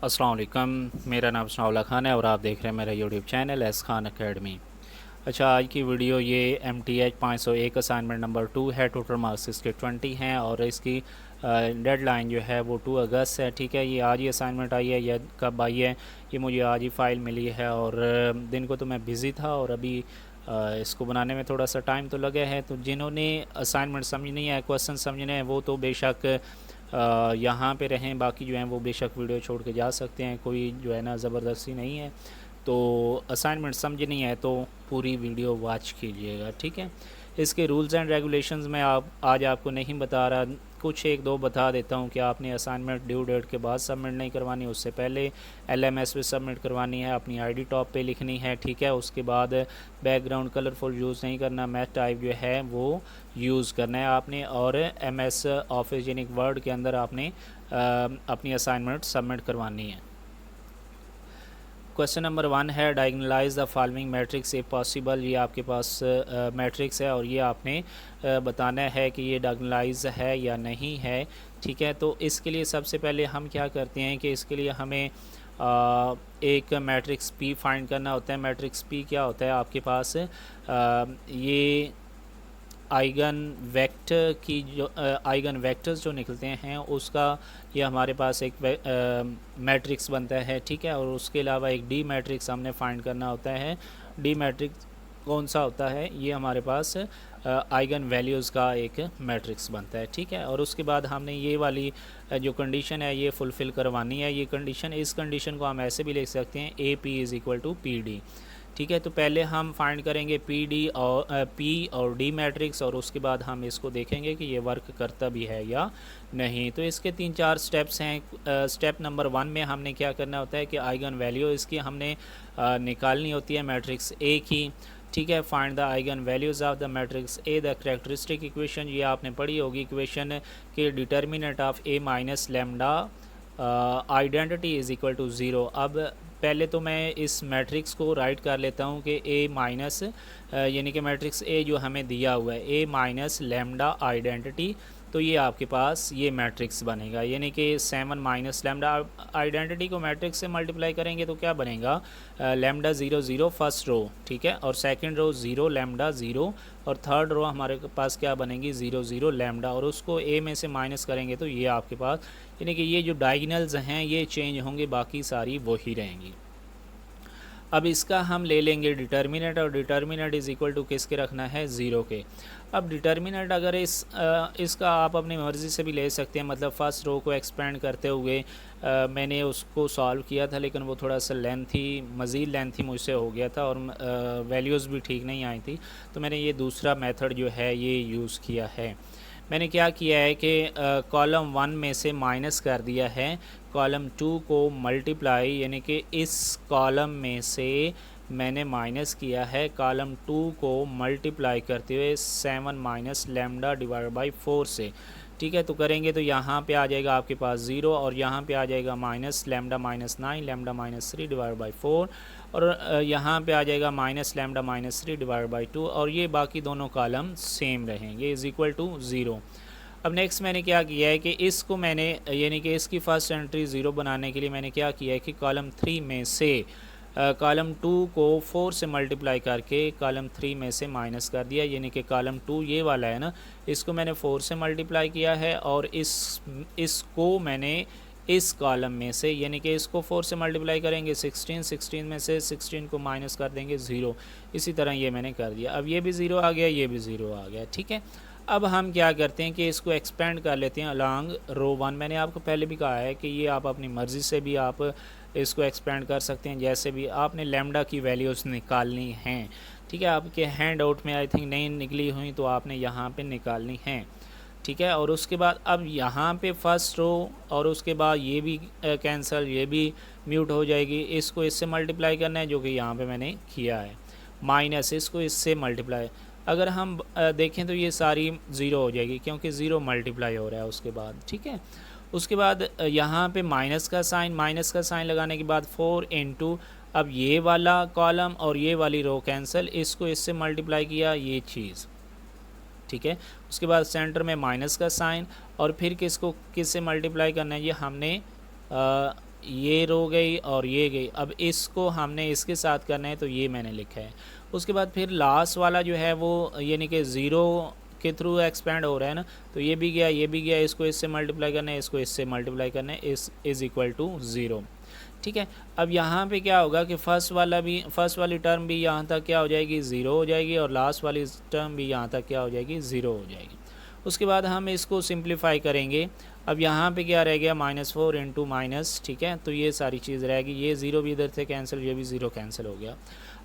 अस्सलाम वालेकुम। मेरा नाम सनाउल्लाह खान है और आप देख रहे हैं मेरा YouTube channel S Khan academy. अच्छा, आज की वीडियो ये MTH 501 असाइनमेंट नंबर 2 है। टोटल मार्क्स इसके 20 हैं और इसकी डेडलाइन जो है वो 2 अगस्त है। ठीक है, ये आज ही असाइनमेंट आई है या कब आई है ये मुझे आज ही फ़ाइल मिली है और दिन को तो मैं बिज़ी था और अभी इसको बनाने में थोड़ा सा टाइम तो लगा है। तो जिन्होंने असाइनमेंट समझनी है, क्वेश्चन समझने हैं, वो तो बेशक यहाँ पे रहें, बाकी जो हैं वो बेशक वीडियो छोड़ के जा सकते हैं, कोई जो है ना ज़बरदस्ती नहीं है। तो असाइनमेंट समझनी है तो पूरी वीडियो वॉच कीजिएगा, ठीक है। इसके रूल्स एंड रेगुलेशंस मैं आज आपको नहीं बता रहा, कुछ एक दो बता देता हूँ कि आपने असाइनमेंट ड्यू डेट के बाद सबमिट नहीं करवानी, उससे पहले LMS पे सबमिट करवानी है, अपनी ID टॉप पे लिखनी है, ठीक है। उसके बाद बैकग्राउंड कलरफुल यूज़ नहीं करना, मैथ टाइप जो है वो यूज़ करना है आपने, और MS ऑफिस यानी वर्ड के अंदर आपने अपनी असाइनमेंट सबमिट करवानी है। क्वेश्चन नंबर 1 है diagonalize the following matrix if possible. ये आपके पास मैट्रिक्स है और ये आपने बताना है कि ये डायगनलाइज है या नहीं है, ठीक है। तो इसके लिए सबसे पहले हम क्या करते हैं कि इसके लिए हमें एक मैट्रिक्स P फाइंड करना होता है। मैट्रिक्स P क्या होता है आपके पास, ये आइगन वेक्टर की जो आइगन वेक्टर्स जो निकलते हैं उसका ये हमारे पास एक मैट्रिक्स बनता है, ठीक है। और उसके अलावा एक डी मैट्रिक्स हमने फाइंड करना होता है। डी मैट्रिक्स कौन सा होता है, ये हमारे पास आइगन वैल्यूज़ का एक मैट्रिक्स बनता है, ठीक है। और उसके बाद हमने ये वाली जो कंडीशन है ये फुलफ़िल करवानी है। ये कंडीशन, इस कंडीशन को हम ऐसे भी लिख सकते हैं AP = PD, ठीक है। तो पहले हम फाइंड करेंगे P और D मैट्रिक्स और उसके बाद हम इसको देखेंगे कि ये वर्क करता भी है या नहीं। तो इसके 3-4 स्टेप्स हैं। स्टेप नंबर 1 में हमने क्या करना होता है कि आइगन वैल्यू इसकी हमने निकालनी होती है मैट्रिक्स A की, ठीक है। Find the eigen values of the matrix A। The characteristic equation, ये आपने पढ़ी होगी इक्वेशन के determinant of A minus lambda identity = 0। अब पहले तो मैं इस मैट्रिक्स को राइट कर लेता हूँ कि A माइनस यानी कि मैट्रिक्स A जो हमें दिया हुआ है A माइनस लैम्डा आइडेंटिटी, तो ये आपके पास ये मैट्रिक्स बनेगा। यानी कि 7 माइनस लैम्डा आइडेंटिटी को मैट्रिक्स से मल्टीप्लाई करेंगे तो क्या बनेगा, लैम्डा 0 0 फर्स्ट रो, ठीक है, और सेकंड रो 0 लैम्डा 0, और थर्ड रो हमारे पास क्या बनेगी 0 0 लैम्डा, और उसको A में से माइनस करेंगे तो ये आपके पास, यानी कि ये जो डायगनल्स हैं ये चेंज होंगे, बाकी सारी वही रहेंगी। अब इसका हम ले लेंगे डिटर्मिनेंट, और डिटर्मिनेंट = किसके रखना है, 0 के। अब डिटर्मिनेंट अगर इसका आप अपनी मर्ज़ी से भी ले सकते हैं, मतलब फ़र्स्ट रो को एक्सपेंड करते हुए मैंने उसको सॉल्व किया था लेकिन वो थोड़ा सा मज़ीद लेंथी मुझसे हो गया था और वैल्यूज़ भी ठीक नहीं आई थी, तो मैंने ये दूसरा मेथड जो है ये यूज़ किया है। मैंने क्या किया है कि कॉलम 1 में से माइनस कर दिया है कॉलम 2 को मल्टीप्लाई, यानी कि इस कॉलम में से मैंने माइनस किया है कॉलम 2 को मल्टीप्लाई करते हुए 7 माइनस लैम्डा / 4 से, ठीक है। तो करेंगे तो यहाँ पे आ जाएगा आपके पास 0 और यहाँ पे आ जाएगा माइनस लैम्डा -9 लैम्डा -3 / 4, और यहाँ पे आ जाएगा माइनस लैम्डा -3 / 2, और ये बाकी दोनों कॉलम सेम रहेंगे = 0। अब नेक्स्ट मैंने क्या किया है कि इसको मैंने, यानी कि इसकी फ़र्स्ट एंट्री 0 बनाने के लिए मैंने क्या किया है कि कॉलम 3 में से कॉलम 2 को 4 से मल्टीप्लाई करके कॉलम 3 में से माइनस कर दिया, यानी कि कॉलम 2 ये वाला है ना, इसको मैंने 4 से मल्टीप्लाई किया है, और इसको मैंने इस कॉलम में से, यानी कि इसको 4 से मल्टीप्लाई करेंगे 16 में से 16 को माइनस कर देंगे 0, इसी तरह ये मैंने कर दिया। अब ये भी 0 आ गया, ये भी 0 आ गया, ठीक है। अब हम क्या करते हैं कि इसको एक्सपेंड कर लेते हैं अलॉन्ग रो 1। मैंने आपको पहले भी कहा है कि ये आप अपनी मर्ज़ी से भी आप इसको एक्सपेंड कर सकते हैं, जैसे भी आपने लैम्डा की वैल्यूज़ निकालनी हैं, ठीक है। आपके हैंड आउट में आई थिंक नहीं निकली हुई तो आपने यहाँ पे निकालनी है, ठीक है। और उसके बाद अब यहाँ पे फर्स्ट रो, और उसके बाद ये भी कैंसिल, ये भी म्यूट हो जाएगी, इसको इससे मल्टीप्लाई करना है जो कि यहाँ पे मैंने किया है, माइनस इसको इससे मल्टीप्लाई। अगर हम देखें तो ये सारी 0 हो जाएगी क्योंकि 0 मल्टीप्लाई हो रहा है उसके बाद, ठीक है। उसके बाद यहाँ पे माइनस का साइन लगाने के बाद 4 इंटू, अब ये वाला कॉलम और ये वाली रो कैंसिल, इसको इससे मल्टीप्लाई किया ये चीज़, ठीक है। उसके बाद सेंटर में माइनस का साइन, और फिर किससे मल्टीप्लाई करना है, ये हमने ये रो गई और ये गई। अब इसको हमने इसके साथ करना है तो ये मैंने लिखा है। उसके बाद फिर लास्ट वाला जो है वो यानी कि ज़ीरो के थ्रू एक्सपेंड हो रहा है ना, तो ये भी गया, ये भी गया, इसको इससे मल्टीप्लाई करना है, इसको इससे मल्टीप्लाई करना है, इज़ इक्वल टू ज़ीरो। ठीक है। अब यहाँ पे क्या होगा कि फर्स्ट वाली टर्म भी यहाँ तक क्या हो जाएगी, ज़ीरो हो जाएगी, और लास्ट वाली टर्म भी यहाँ तक क्या हो जाएगी, ज़ीरो हो जाएगी। उसके बाद हम इसको सिंप्लीफाई करेंगे। अब यहाँ पे क्या रह गया, -4 इंटू माइनस, ठीक है, तो ये सारी चीज़ रहेगी, ये ज़ीरो भी इधर से कैंसिल, ये भी ज़ीरो कैंसिल हो गया।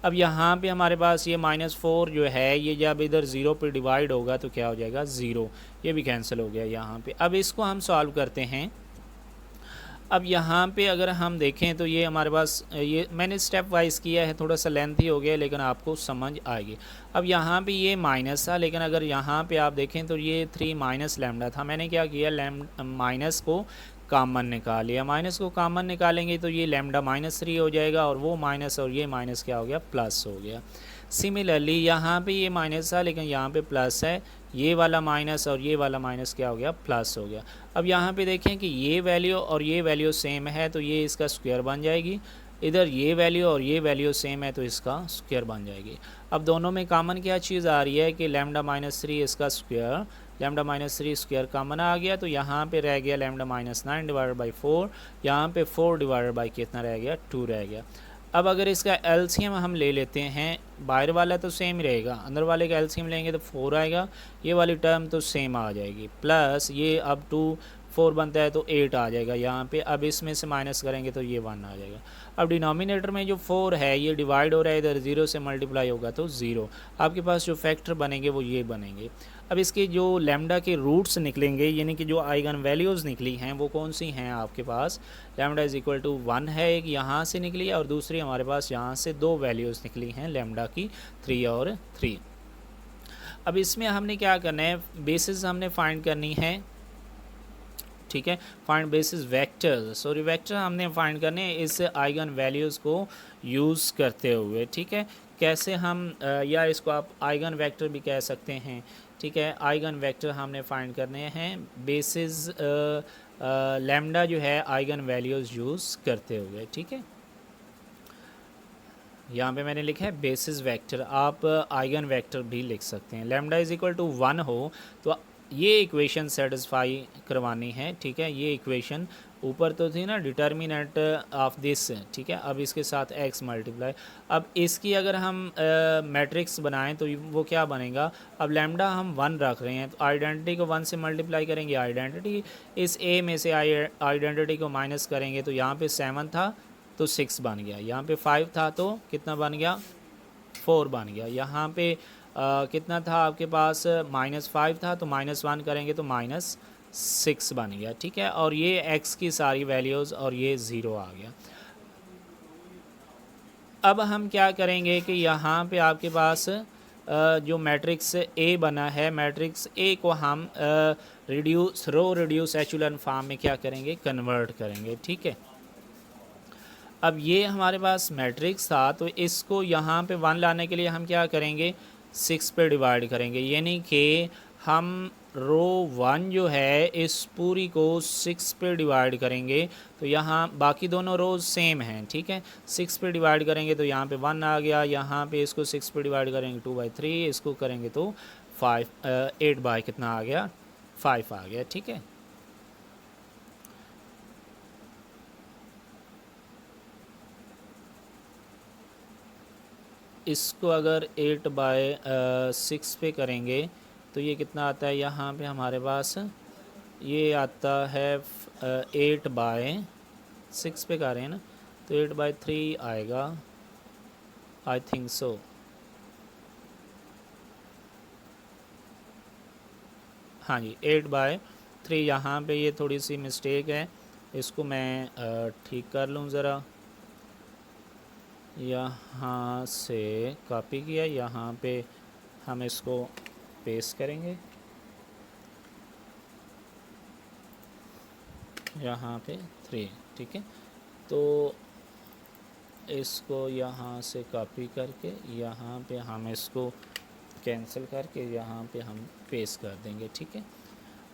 अब यहाँ पे हमारे पास ये -4 जो है ये जब इधर ज़ीरो पे डिवाइड होगा तो क्या हो जाएगा, ज़ीरो, ये भी कैंसिल हो गया यहाँ पे। अब इसको हम सॉल्व करते हैं। अब यहाँ पे अगर हम देखें तो ये हमारे पास, ये मैंने स्टेप वाइज किया है, थोड़ा सा लेंथी हो गया लेकिन आपको समझ आएगी। अब यहाँ पे ये माइनस था, लेकिन अगर यहाँ पे आप देखें तो ये 3 माइनस लैम्डा था। मैंने क्या किया, माइनस को कॉमन निकाल लिया। माइनस को कॉमन निकालेंगे तो ये लैम्डा -3 हो जाएगा, और वो माइनस और ये माइनस क्या हो गया, प्लस हो गया। सिमिलरली यहाँ पे ये माइनस था लेकिन यहाँ पे प्लस है, ये वाला माइनस और ये वाला माइनस क्या हो गया, प्लस हो गया। अब यहाँ पे देखें कि ये वैल्यू और ये वैल्यू सेम है तो ये इसका स्क्वायर बन जाएगी, इधर ये वैल्यू और ये वैल्यू सेम है तो इसका स्क्वायर बन जाएगी। अब दोनों में कॉमन क्या चीज़ आ रही है कि λ-3 इसका स्क्वायर, λ-3 स्क्वायर कॉमन आ गया, तो यहाँ पे रह गया λ-9 डिवाइडेड बाई 4, यहाँ पे 4 डिवाइडेड बाई कितना रह गया, 2 रह गया। अब अगर इसका एलसीएम हम ले लेते हैं, बाहर वाला तो सेम ही रहेगा, अंदर वाले का एलसीएम लेंगे तो 4 आएगा, ये वाली टर्म तो सेम आ जाएगी, प्लस ये अब 2 4 बनता है तो 8 आ जाएगा यहाँ पे। अब इसमें से माइनस करेंगे तो ये 1 आ जाएगा। अब डिनोमिनेटर में जो 4 है ये डिवाइड हो रहा है, इधर 0 से मल्टीप्लाई होगा तो 0। आपके पास जो फैक्टर बनेंगे वो ये बनेंगे। अब इसके जो लैम्डा के रूट्स निकलेंगे, यानी कि जो आइगन वैल्यूज़ निकली हैं वो कौन सी हैं आपके पास, लैम्डा इज़ इक्वल टू 1 है, एक यहाँ से निकली है और दूसरी हमारे पास यहाँ से 2 वैल्यूज़ निकली हैं लैम्डा की, 3 और 3। अब इसमें हमने क्या करना है, बेसिस हमने फाइंड करनी है, ठीक है, find basis vector, sorry vector हमने फाइंड करने हैं इस आइगन वैल्यूज़ को यूज़ करते हुए। ठीक है, कैसे हम या इसको आप आइगन वेक्टर भी कह सकते हैं। ठीक है, आइगन वेक्टर हमने फाइंड करने हैं बेसिस लैम्डा जो है आइगन वैल्यूज़ यूज़ करते हुए। ठीक है, यहाँ पे मैंने लिखा है बेसिस वेक्टर, आप आइगन वेक्टर भी लिख सकते हैं। लैम्डा इज़ इक्वल टू 1 हो तो ये इक्वेशन सेटिस्फाई करवानी है। ठीक है, ये इक्वेशन ऊपर तो थी ना डिटर्मिनेंट ऑफ दिस, ठीक है, अब इसके साथ x मल्टीप्लाई, अब इसकी अगर हम मैट्रिक्स बनाएं तो वो क्या बनेगा, अब लैम्डा हम 1 रख रहे हैं तो आइडेंटिटी को 1 से मल्टीप्लाई करेंगे, आइडेंटिटी इस a में से आइडेंटिटी को माइनस करेंगे तो यहाँ पे 7 था तो 6 बन गया, यहाँ पे 5 था तो कितना बन गया, 4 बन गया, यहाँ पे कितना था आपके पास, -5 था तो -1 करेंगे तो -6 बन गया। ठीक है, और ये x की सारी वैल्यूज़ और ये 0 आ गया। अब हम क्या करेंगे कि यहाँ पे आपके पास जो मैट्रिक्स A बना है, मैट्रिक्स A को हम रो रिड्यूस एचुलन फॉर्म में क्या करेंगे, कन्वर्ट करेंगे। ठीक है, अब ये हमारे पास मैट्रिक्स था तो इसको यहाँ पे 1 लाने के लिए हम क्या करेंगे, 6 पे डिवाइड करेंगे, यानी कि हम रो 1 जो है इस पूरी को 6 पे डिवाइड करेंगे तो यहाँ बाकी दोनों रोज़ सेम हैं। ठीक है, 6 पे डिवाइड करेंगे तो यहाँ पे 1 आ गया, यहाँ पे इसको 6 पे डिवाइड करेंगे 2/3, इसको करेंगे तो 8 बाई कितना आ गया, 5 आ गया। ठीक है, इसको अगर 8/6 पे करेंगे तो ये कितना आता है, यहाँ पे हमारे पास ये आता है 8/6 पे कर रहे हैं ना तो 8/3 आएगा, आई थिंक सो। हाँ जी, 8/3, यहाँ पे ये थोड़ी सी मिस्टेक है, इसको मैं ठीक कर लूँ ज़रा, यहाँ से कॉपी किया, यहाँ पे हम इसको पेस्ट करेंगे, यहाँ पे 3। ठीक है, तो इसको यहाँ से कॉपी करके यहाँ पे हम इसको कैंसिल करके यहाँ पे हम पेस्ट कर देंगे। ठीक है,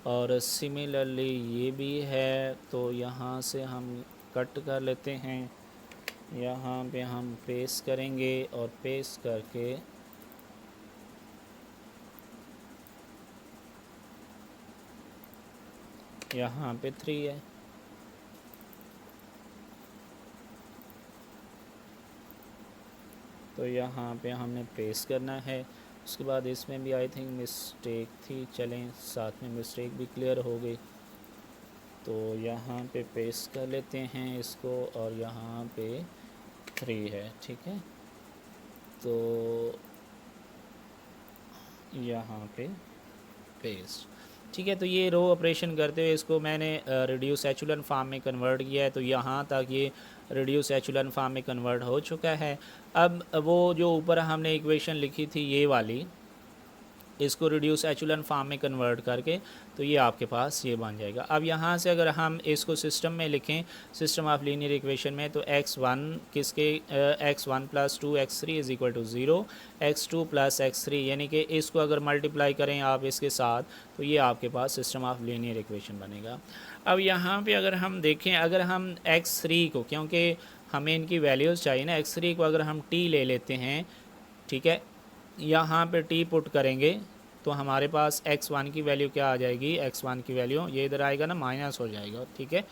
और सिमिलरली ये भी है तो यहाँ से हम कट कर लेते हैं, यहाँ पे हम पेस्ट करेंगे और पेस्ट करके यहाँ पे 3 है, तो यहाँ पे हमने पेस्ट करना है। उसके बाद इसमें भी आई थिंक मिस्टेक थी, चलें साथ में मिस्टेक भी क्लियर हो गई। तो यहाँ पे पेस्ट कर लेते हैं इसको और यहाँ पे 3 है, ठीक है। तो यहाँ पे पेस्ट, ठीक है। तो ये रो ऑपरेशन करते हुए इसको मैंने रिड्यूस एचुलन फॉर्म में कन्वर्ट किया है, तो यहाँ तक ये रिड्यूस एचुलन फॉर्म में कन्वर्ट हो चुका है। अब वो जो ऊपर हमने इक्वेशन लिखी थी ये वाली, इसको रिड्यूस एचुलन फॉर्म में कन्वर्ट करके तो ये आपके पास ये बन जाएगा। अब यहाँ से अगर हम इसको सिस्टम में लिखें, सिस्टम ऑफ लीनियर इक्वेशन में, तो x1 किसके x1 + 2x3 = 0, x2 + x3 यानी कि इसको अगर मल्टीप्लाई करें आप इसके साथ तो ये आपके पास सिस्टम ऑफ लीनियर इक्वेशन बनेगा। अब यहाँ पे अगर हम देखें, अगर हम x3 को, क्योंकि हमें इनकी वैल्यूज़ चाहिए ना, x3 को अगर हम t ले लेते हैं, ठीक है, यहाँ पे t पुट करेंगे तो हमारे पास x1 की वैल्यू क्या आ जाएगी, x1 की वैल्यू ये इधर आएगा ना, माइनस हो जाएगा, ठीक है।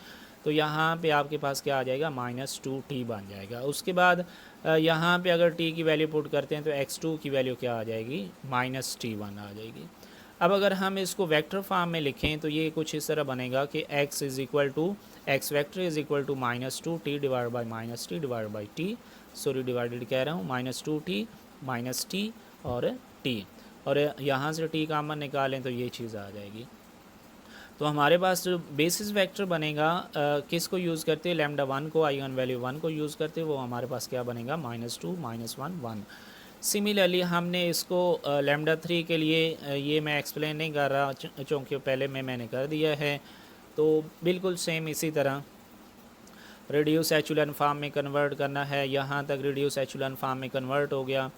तो यहाँ पे आपके पास क्या आ जाएगा, -2t बन जाएगा। उसके बाद यहाँ पे अगर t की वैल्यू पुट करते हैं तो x2 की वैल्यू क्या आ जाएगी, -t1 आ जाएगी। अब अगर हम इसको वेक्टर फॉर्म में लिखें तो ये कुछ इस तरह बनेगा कि x x vector is equal to -2t divide by -t divide by t, sorry divided कह रहा हूँ, -2t -t और t, और यहाँ से t कॉमन निकालें तो ये चीज़ आ जाएगी। तो हमारे पास जो बेसिस वेक्टर बनेगा किसको यूज़ करते हैं, λ1 को, आइगन वैल्यू 1 को यूज़ करते हैं, वो हमारे पास क्या बनेगा, -2 -1 1। सिमिलरली हमने इसको λ3 के लिए ये मैं एक्सप्लेन नहीं कर रहा चूँकि पहले मैंने कर दिया है, तो बिल्कुल सेम इसी तरह रिड्यूस एचुलन फॉर्म में कन्वर्ट करना है। यहाँ तक रिड्यूस एचुलन फॉर्म में कन्वर्ट हो गया।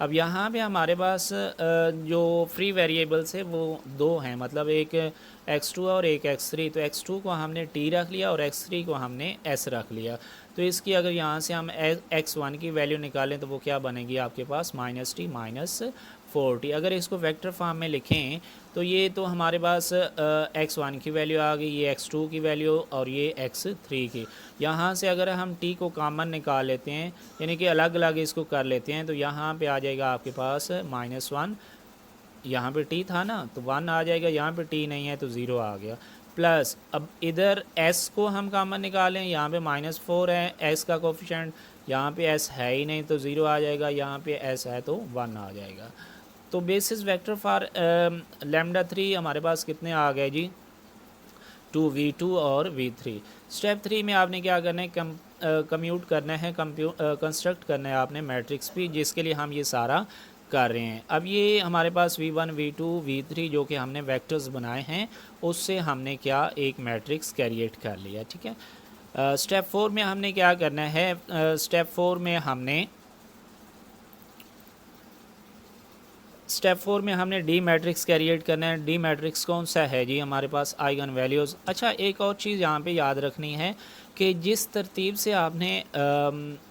अब यहाँ पे हमारे पास जो फ्री वेरिएबल्स है वो 2 हैं, मतलब एक x2 और एक x3। तो x2 को हमने t रख लिया और x3 को हमने s रख लिया। तो इसकी अगर यहाँ से हम x1 की वैल्यू निकालें तो वो क्या बनेगी आपके पास, -t -4t। अगर इसको वेक्टर फॉर्म में लिखें तो ये तो हमारे पास x1 की वैल्यू आ गई, ये x2 की वैल्यू और ये x3 की। यहाँ से अगर हम t को कॉमन निकाल लेते हैं, यानी कि अलग अलग इसको कर लेते हैं, तो यहाँ पे आ जाएगा आपके पास -1, यहाँ पे t था ना तो 1 आ जाएगा, यहाँ पे t नहीं है तो 0 आ गया, प्लस अब इधर s को हम कॉमन निकालें, यहाँ पे -4 है s का कोफिशिएंट, यहाँ पे s है ही नहीं तो 0 आ जाएगा, यहाँ पे s है तो 1 आ जाएगा। तो बेसिस वेक्टर फॉर λ3 हमारे पास कितने आ गए जी, 2v2 और v3। स्टेप 3 में आपने क्या करना है, कंप्यूट करना है, कंस्ट्रक्ट करना है आपने मैट्रिक्स भी, जिसके लिए हम ये सारा कर रहे हैं। अब ये हमारे पास v1 v2 v3 जो कि हमने वेक्टर्स बनाए हैं उससे हमने क्या एक मैट्रिक्स क्रिएट कर लिया, ठीक है। स्टेप 4 में हमने क्या करना है, स्टेप 4 में हमने डी मैट्रिक्स क्रिएट करना है। डी मैट्रिक्स कौन सा है जी, हमारे पास आइगन वैल्यूज़। अच्छा, एक और चीज़ यहाँ पे याद रखनी है कि जिस तरतीब से आपने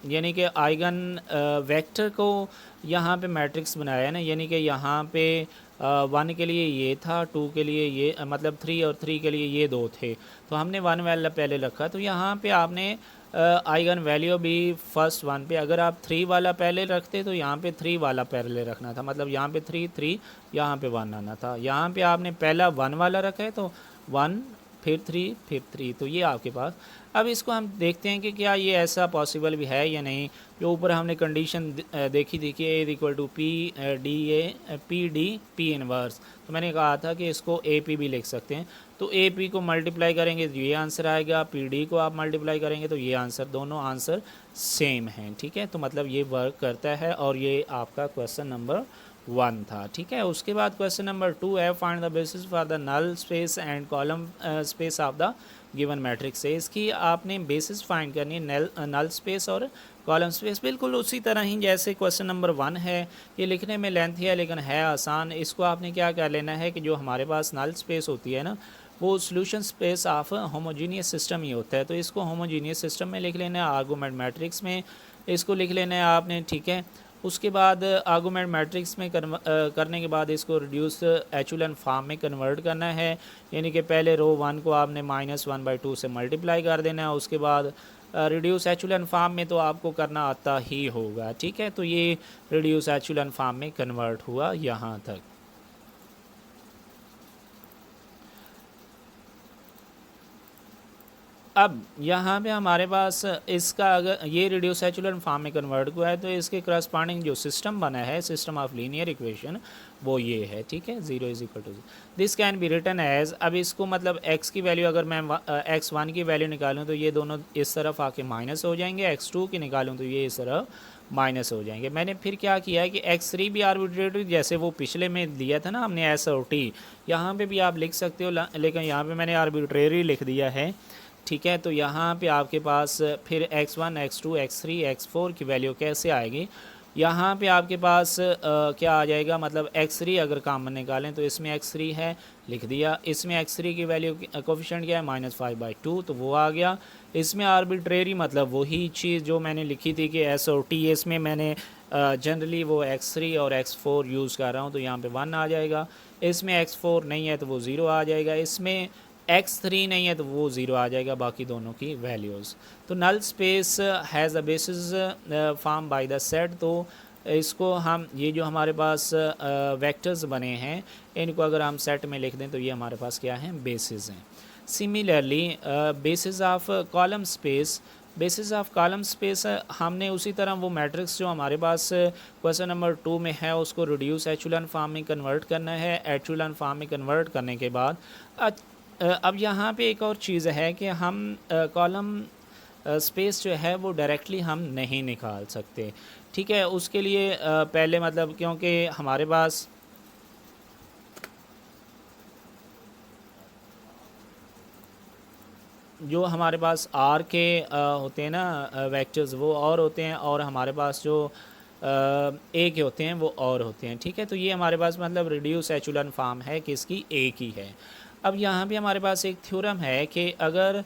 यानी कि आइगन वेक्टर को यहाँ पे मैट्रिक्स बनाया है ना, यानी कि यहाँ पे 1 के लिए ये था, 2 के लिए ये, मतलब 3 और 3 के लिए ये 2 थे, तो हमने 1 वाला पहले रखा। तो यहाँ पे आपने आइगन वैल्यू भी फर्स्ट 1 पे, अगर आप 3 वाला पहले रखते तो यहाँ पे 3 वाला पहले रखना था, मतलब यहाँ पे 3 3 यहाँ पे 1 आना था। यहाँ पे आपने पहला 1 वाला रखा है तो 1 फिर 3 फिर 3, तो ये आपके पास। अब इसको हम देखते हैं कि क्या ये ऐसा पॉसिबल भी है या नहीं। जो ऊपर हमने कंडीशन देखी थी कि a = P D P inverse, तो मैंने कहा था कि इसको ए पी भी लिख सकते हैं। तो ए पी को मल्टीप्लाई करेंगे तो ये आंसर आएगा, पी डी को आप मल्टीप्लाई करेंगे तो ये आंसर, दोनों आंसर सेम हैं, ठीक है। तो मतलब ये वर्क करता है और ये आपका क्वेश्चन नंबर 1 था, ठीक है। उसके बाद क्वेश्चन नंबर 2 है, find the basis for the null space and column space of the given matrix है। इसकी आपने बेसिस फाइंड करनी है, नल स्पेस और कॉलम स्पेस, बिल्कुल उसी तरह ही जैसे क्वेश्चन नंबर 1 है। ये लिखने में लेंथी है लेकिन है आसान। इसको आपने क्या कर लेना है कि जो हमारे पास नल स्पेस होती है ना, वो solution space of homogeneous system ही होता है। तो इसको होमोजीनियस सिस्टम में लिख लेना है, आर्गुमेंट मैट्रिक्स में इसको लिख लेना है आपने, ठीक है। उसके बाद आर्गुमेंट मैट्रिक्स में करने के बाद इसको रिड्यूस एचुलन फॉर्म में कन्वर्ट करना है, यानी कि पहले रो 1 को आपने -1/2 से मल्टीप्लाई कर देना है। उसके बाद रिड्यूस एचुलन फॉर्म में तो आपको करना आता ही होगा, ठीक है। तो ये रिड्यूस एचुलन फॉर्म में कन्वर्ट हुआ यहाँ तक। अब यहाँ पे हमारे पास इसका अगर ये रिड्यूस एचुलन फॉर्म में कन्वर्ट हुआ है तो इसके करस्पॉन्डिंग जो सिस्टम बना है, सिस्टम ऑफ लीनियर इक्वेशन, वो ये है, ठीक है। 0 = this can be written as, अब इसको मतलब x की वैल्यू अगर मैं x1 की वैल्यू निकालूँ तो ये दोनों इस तरफ आके माइनस हो जाएंगे, x2 की निकालूँ तो ये इस तरफ माइनस हो जाएंगे। मैंने फिर क्या किया है कि x3 भी आर्बिट्रेरी, जैसे वो पिछले में दिया था ना हमने एस और टी, यहाँ पे भी आप लिख सकते हो, लेकिन यहाँ पे मैंने आर्बिट्रेरी लिख दिया है, ठीक है। तो यहाँ पे आपके पास फिर x1, x2, x3, x4 की वैल्यू कैसे आएगी, यहाँ पे आपके पास क्या आ जाएगा, मतलब x3 अगर कॉमन निकालें तो इसमें x3 है, लिख दिया। इसमें x3 की वैल्यू कोफिशिएंट क्या है, -5/2, तो वो आ गया। इसमें आर्बिट्रेरी मतलब वही चीज़ जो मैंने लिखी थी कि s और t, इसमें मैंने जनरली वो x3 और x4 यूज़ कर रहा हूँ, तो यहाँ पे 1 आ जाएगा। इसमें x4 नहीं है तो वो 0 आ जाएगा। इसमें x3 नहीं है तो वो 0 आ जाएगा, बाकी दोनों की वैल्यूज़। तो null space has a basis formed by the set, तो इसको हम ये जो हमारे पास वेक्टर्स बने हैं इनको अगर हम सेट में लिख दें तो ये हमारे पास क्या हैं, बेसिस हैं। Similarly basis of column space, basis of column space हमने उसी तरह वो मैट्रिक्स जो हमारे पास क्वेश्चन नंबर 2 में है उसको रिड्यूस एचुलन फॉर्म में कन्वर्ट करना है। एचुलन फॉर्म में कन्वर्ट करने के बाद अब यहाँ पे एक और चीज़ है कि हम कॉलम स्पेस जो है वो डायरेक्टली हम नहीं निकाल सकते, ठीक है। उसके लिए पहले मतलब क्योंकि हमारे पास जो हमारे पास आर के होते हैं ना वेक्टर्स, वो और होते हैं, और हमारे पास जो ए के होते हैं वो और होते हैं, ठीक है। तो ये हमारे पास मतलब रिड्यूस एचुलन फॉर्म है किसकी, ए की है। अब यहाँ पे हमारे पास एक थ्योरम है कि अगर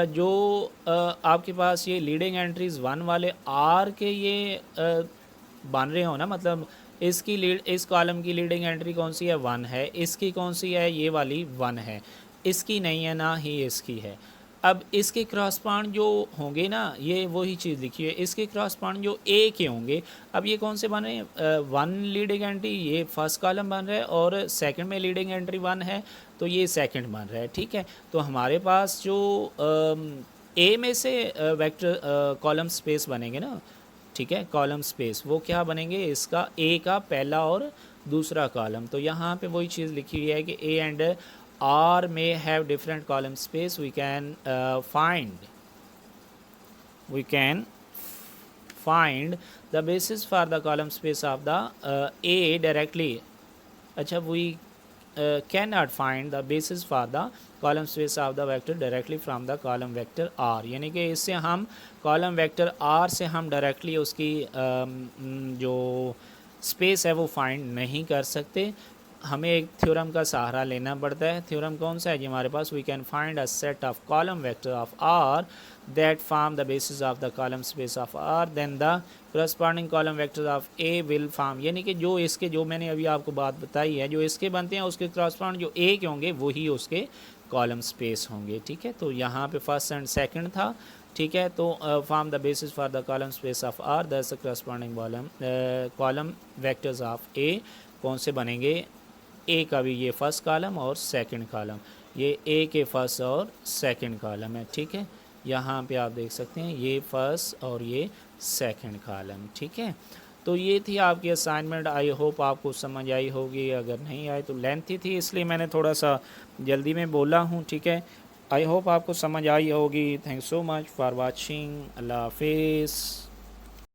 जो आपके पास ये लीडिंग एंट्रीज 1 वाले आर के ये बन रहे हो ना, मतलब इसकी लीड, इस कॉलम की लीडिंग एंट्री कौन सी है, 1 है। इसकी कौन सी है, ये वाली 1 है। इसकी नहीं है, ना ही इसकी है। अब इसके क्रॉसपॉन्ड जो होंगे ना, ये वही चीज़ लिखी है, इसके क्रॉसपॉन्ड जो ए के होंगे, अब ये कौन से बन रहे हैं, 1 लीडिंग एंट्री ये फर्स्ट कॉलम बन रहा है और सेकंड में लीडिंग एंट्री 1 है तो ये सेकंड बन रहा है, ठीक है। तो हमारे पास जो ए में से वेक्टर कॉलम स्पेस बनेंगे ना, ठीक है, कॉलम स्पेस वो क्या बनेंगे, इसका ए का पहला और दूसरा कॉलम। तो यहाँ पे वही चीज़ लिखी हुई है कि A and R may have different column space. We can find the basis for the column space of the A directly. अच्छा, we cannot find the basis for the column space of the vector directly from the column vector R, यानी कि इससे हम column vector R से हम directly उसकी जो space है वो फाइंड नहीं कर सकते, हमें एक थ्योरम का सहारा लेना पड़ता है। थ्योरम कौन सा है जी हमारे पास, we can find a set of column vector of R that form the basis of the column space of R, then the corresponding column vector of A will form, यानी कि जो इसके, जो मैंने अभी आपको बात बताई है, जो इसके बनते हैं उसके करस्पॉन्ड जो ए के होंगे वही उसके कॉलम स्पेस होंगे, ठीक है। तो यहाँ पे फर्स्ट एंड सेकंड था, ठीक है। तो form the basis for the column space of R that's the corresponding column vectors of A कौन से बनेंगे, ए का भी ये फर्स्ट कॉलम और सेकंड कॉलम, ये ए के फर्स्ट और सेकंड कॉलम है, ठीक है। यहाँ पे आप देख सकते हैं ये फर्स्ट और ये सेकंड कॉलम, ठीक है। तो ये थी आपकी असाइनमेंट, आई होप आपको समझ आई होगी, अगर नहीं आई तो लेंथी थी इसलिए मैंने थोड़ा सा जल्दी में बोला हूँ, ठीक है। आई होप आपको समझ आई होगी। Thanks so much for watching, अल्लाह हाफिज़।